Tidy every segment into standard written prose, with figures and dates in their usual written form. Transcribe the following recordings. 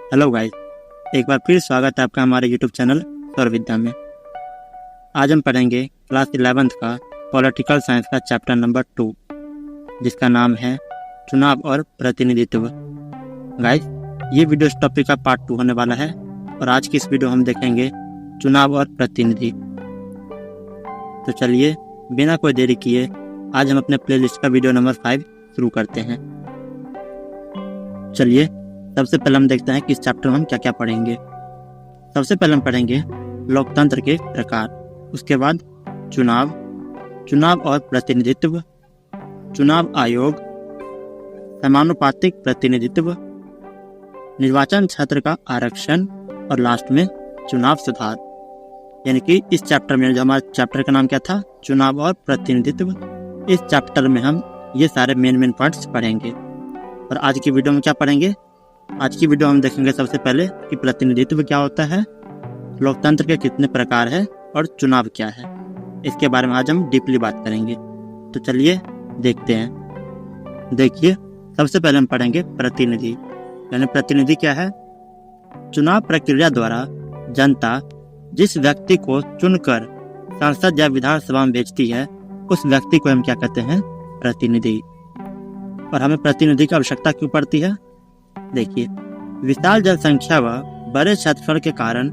Hello guys, एक बार फिर स्वागत है आपका हमारे यूट्यूब चैनल सौर विद्या में। आज हम पढ़ेंगे क्लास 11th का पॉलिटिकल साइंस का चैप्टर नंबर 2, जिसका नाम है चुनाव और प्रतिनिधित्व। गाइस, ये वीडियो इस टॉपिक का पार्ट 2 होने वाला है और आज की इस वीडियो हम देखेंगे चुनाव और प्रतिनिधि। तो चलिए बिना कोई देरी किए आज हम अपने प्लेलिस्ट का वीडियो नंबर 5 शुरू करते हैं। चलिए सबसे पहले हम देखते हैं कि इस चैप्टर में हम क्या क्या पढ़ेंगे। सबसे पहले हम पढ़ेंगे लोकतंत्र के प्रकार, उसके बाद चुनाव और प्रतिनिधित्व, चुनाव आयोग, समानुपातिक प्रतिनिधित्व, निर्वाचन क्षेत्र का आरक्षण और लास्ट में चुनाव सुधार। यानी कि इस चैप्टर में जो हमारा चैप्टर का नाम क्या था, चुनाव और प्रतिनिधित्व, इस चैप्टर में हम ये सारे मेन पॉइंट्स पढ़ेंगे। और आज की वीडियो में क्या पढ़ेंगे? आज की वीडियो हम देखेंगे सबसे पहले कि प्रतिनिधित्व क्या होता है, लोकतंत्र के कितने प्रकार है और चुनाव क्या है। इसके बारे में आज हम डीपली बात करेंगे। तो चलिए देखते हैं। देखिए सबसे पहले हम पढ़ेंगे प्रतिनिधि। यानी प्रतिनिधि क्या है? चुनाव प्रक्रिया द्वारा जनता जिस व्यक्ति को चुनकर संसद या विधानसभा में भेजती है, उस व्यक्ति को हम क्या कहते हैं? प्रतिनिधि। और हमें प्रतिनिधि की आवश्यकता क्यों पड़ती है? देखिए, विशाल जनसंख्या व बड़े क्षेत्रफल के कारण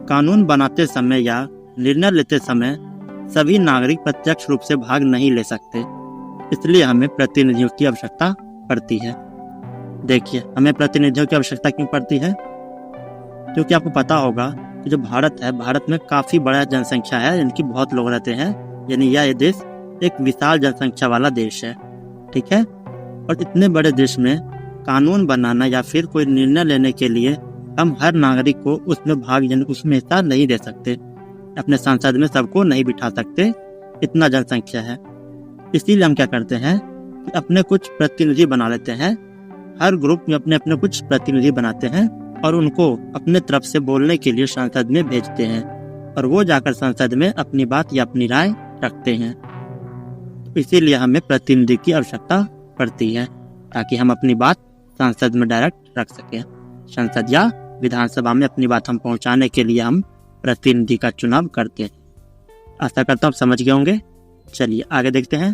कानून बनाते समय या निर्णय लेते समय सभी नागरिक प्रत्यक्ष रूप से भाग नहीं ले सकते, इसलिए हमें प्रतिनिधियों की आवश्यकता पड़ती है। देखिए, हमें प्रतिनिधियों की आवश्यकता क्यों पड़ती है? क्योंकि आपको पता होगा कि जो भारत है, भारत में काफी बड़ा जनसंख्या है, इनकी बहुत लोग रहते हैं। यानी यह देश एक विशाल जनसंख्या वाला देश है, ठीक है। और इतने बड़े देश में कानून बनाना या फिर कोई निर्णय लेने के लिए हम हर नागरिक को उसमें भाग यानी उसमें हिस्सा नहीं दे सकते। अपने संसद में सबको नहीं बिठा सकते, इतना जनसंख्या है। इसीलिए हम क्या करते हैं कि अपने कुछ प्रतिनिधि बना लेते हैं। हर ग्रुप में अपने अपने कुछ प्रतिनिधि बनाते हैं और उनको अपने तरफ से बोलने के लिए संसद में भेजते हैं और वो जाकर संसद में अपनी बात या अपनी राय रखते हैं। इसीलिए हमें प्रतिनिधि की आवश्यकता पड़ती है, ताकि हम अपनी बात संसद में डायरेक्ट रख सकें। संसद या विधानसभा में अपनी बात हम पहुंचाने के लिए हम प्रतिनिधि का चुनाव करते हैं। आशा करता हूँ समझ गए होंगे। चलिए आगे देखते हैं।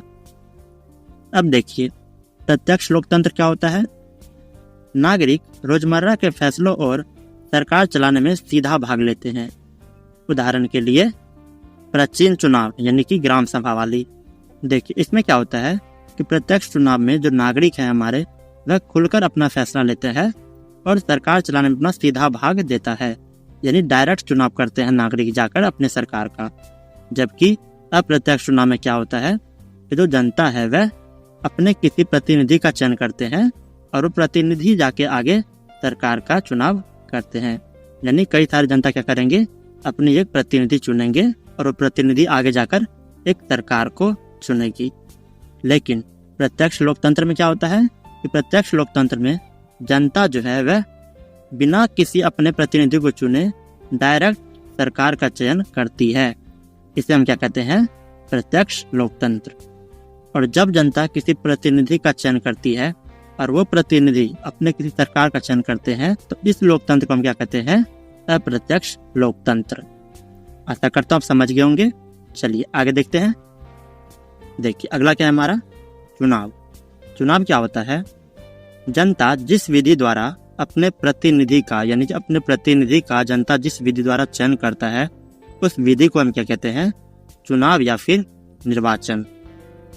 अब देखिए, प्रत्यक्ष लोकतंत्र क्या होता है? नागरिक रोजमर्रा के फैसलों और सरकार चलाने में सीधा भाग लेते हैं। उदाहरण के लिए प्राचीन चुनाव यानी कि ग्राम सभा वाली। देखिए, इसमें क्या होता है कि प्रत्यक्ष चुनाव में जो नागरिक है हमारे, वह खुलकर अपना फैसला लेते हैं और सरकार चलाने में अपना सीधा भाग देता है। यानी डायरेक्ट चुनाव करते हैं नागरिक जाकर अपने सरकार का। जबकि अप्रत्यक्ष चुनाव में क्या होता है कि जो जनता है वह अपने किसी प्रतिनिधि का चयन करते हैं और वो प्रतिनिधि जाके आगे सरकार का चुनाव करते हैं। यानी कई सारी जनता क्या करेंगे, अपनी एक प्रतिनिधि चुनेंगे और वो प्रतिनिधि आगे जाकर एक सरकार को चुनेगी। लेकिन प्रत्यक्ष लोकतंत्र में क्या होता है कि प्रत्यक्ष लोकतंत्र में जनता जो है वह बिना किसी अपने प्रतिनिधि को चुने डायरेक्ट सरकार का चयन करती है। इसे हम क्या कहते हैं? प्रत्यक्ष लोकतंत्र। और जब जनता किसी प्रतिनिधि का चयन करती है और वो प्रतिनिधि अपने किसी सरकार का चयन करते हैं, तो इस लोकतंत्र को हम क्या कहते हैं? अप्रत्यक्ष लोकतंत्र। आशा करता हूँ आप समझ गए होंगे। चलिए आगे देखते हैं। देखिए, अगला क्या है हमारा? चुनाव। चुनाव क्या होता है? जनता जिस विधि द्वारा अपने प्रतिनिधि का यानी कि अपने प्रतिनिधि का जनता जिस विधि द्वारा चयन करता है, उस विधि को हम क्या कहते हैं? चुनाव या फिर निर्वाचन।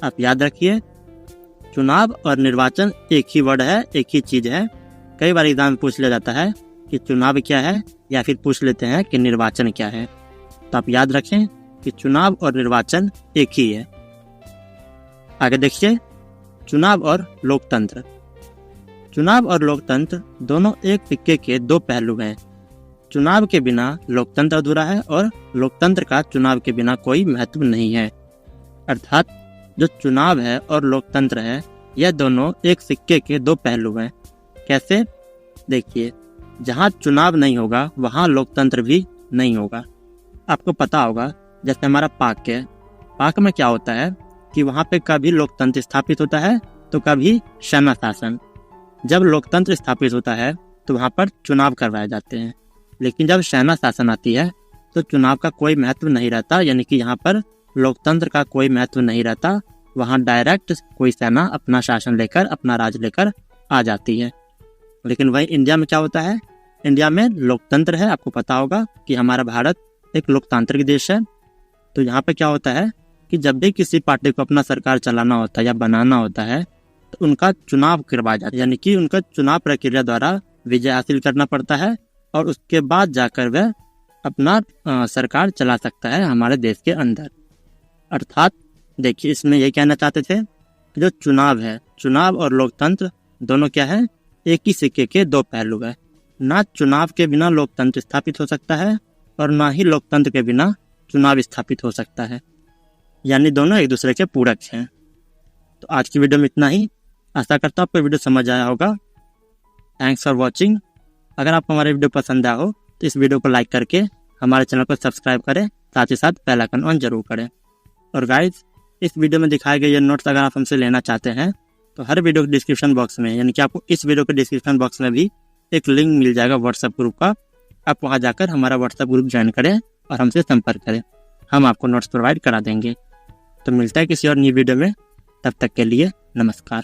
आप याद रखिए, चुनाव और निर्वाचन एक ही वर्ड है, एक ही चीज है। कई बार एग्जाम में पूछ लिया जाता है कि चुनाव क्या है, या फिर पूछ लेते हैं कि निर्वाचन क्या है। तो आप याद रखें कि चुनाव और निर्वाचन एक ही है। आगे देखिए, चुनाव और लोकतंत्र। चुनाव और लोकतंत्र दोनों एक सिक्के के दो पहलू हैं। चुनाव के बिना लोकतंत्र अधूरा है और लोकतंत्र का चुनाव के बिना कोई महत्व नहीं है। अर्थात जो चुनाव है और लोकतंत्र है, यह दोनों एक सिक्के के दो पहलू हैं। कैसे? देखिए, जहाँ चुनाव नहीं होगा वहाँ लोकतंत्र भी नहीं होगा। आपको पता होगा, जैसे हमारा पाक है, पाक में क्या होता है कि वहाँ पे कभी लोकतंत्र स्थापित होता है तो कभी सेना शासन। जब लोकतंत्र स्थापित होता है तो वहाँ पर चुनाव करवाए जाते हैं। लेकिन जब सेना शासन आती है तो चुनाव का कोई महत्व नहीं रहता, यानी कि यहाँ पर लोकतंत्र का कोई महत्व नहीं रहता। वहाँ डायरेक्ट कोई सेना अपना शासन लेकर, अपना राज लेकर आ जाती है। लेकिन वही इंडिया में क्या होता है, इंडिया में लोकतंत्र है। आपको पता होगा कि हमारा भारत एक लोकतांत्रिक देश है। तो यहाँ पे क्या होता है कि जब भी किसी पार्टी को अपना सरकार चलाना होता है या बनाना होता है तो उनका चुनाव करवाया जाता है, यानी कि उनका चुनाव प्रक्रिया द्वारा विजय हासिल करना पड़ता है और उसके बाद जाकर वह अपना सरकार चला सकता है हमारे देश के अंदर। अर्थात देखिए, इसमें ये कहना चाहते थे कि जो चुनाव है, चुनाव और लोकतंत्र दोनों क्या है, एक ही सिक्के के दो पहलू है। ना चुनाव के बिना लोकतंत्र स्थापित हो सकता है और ना ही लोकतंत्र के बिना चुनाव स्थापित हो सकता है, यानी दोनों एक दूसरे के पूरक हैं। तो आज की वीडियो में इतना ही। आशा करता हूँ आपको वीडियो समझ आया होगा। Thanks for watching. अगर आपको हमारे वीडियो पसंद आया हो तो इस वीडियो को लाइक करके हमारे चैनल को सब्सक्राइब करें, साथ ही साथ बेल आइकन ऑन जरूर करें। और गाइज, इस वीडियो में दिखाए गए ये नोट्स अगर आप हमसे लेना चाहते हैं तो हर वीडियो के डिस्क्रिप्शन बॉक्स में, यानी कि आपको इस वीडियो के डिस्क्रिप्शन बॉक्स में भी एक लिंक मिल जाएगा व्हाट्सएप ग्रुप का। आप वहां जाकर हमारा व्हाट्सएप ग्रुप ज्वाइन करें और हमसे संपर्क करें, हम आपको नोट्स प्रोवाइड करा देंगे। तो मिलता है किसी और नई वीडियो में, तब तक के लिए नमस्कार।